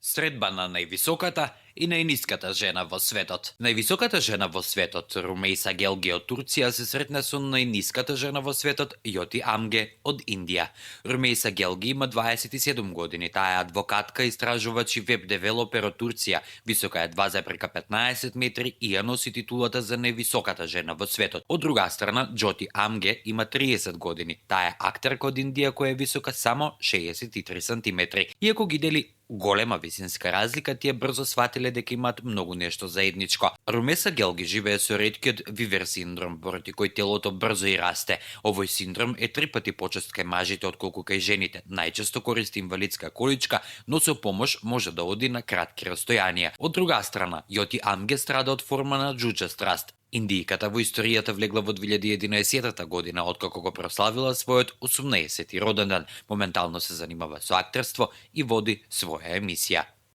Средба на највисоката и најниската жена во светот. Највисоката жена во светот, Румејса Гелги од Турција, се сретна со најниската жена во светот, Јоти Амге од Индија. Румејса Гелги има 27 години, таа е адвокатка, истражувач и веб девелопер од Турција, висока е 2,15 метри и ја носи титулата за највисоката жена во светот. Од друга страна, Џоти Амге има 30 години, таа е актерка од Индија која е висока само 63 сантиметри. Иако ги дели голема висинска разлика, тие брзо сватиле дека имаат многу нешто заедничко. Румејса Гелги живее со реткиот Вивер синдром, поради кој телото брзо и расте. Овој синдром е 3 пати почест кај мажите отколку кај жените. Најчесто користи инвалидска количка, но со помош може да оди на кратки растојанија. Од друга страна, Јоти Амге страда од форма на џуџа страст. Индијката во историјата влегла во 2011 година, откако го прославила својот 18-ти роденден. Моментално се занимава со актерство и води своја емисија.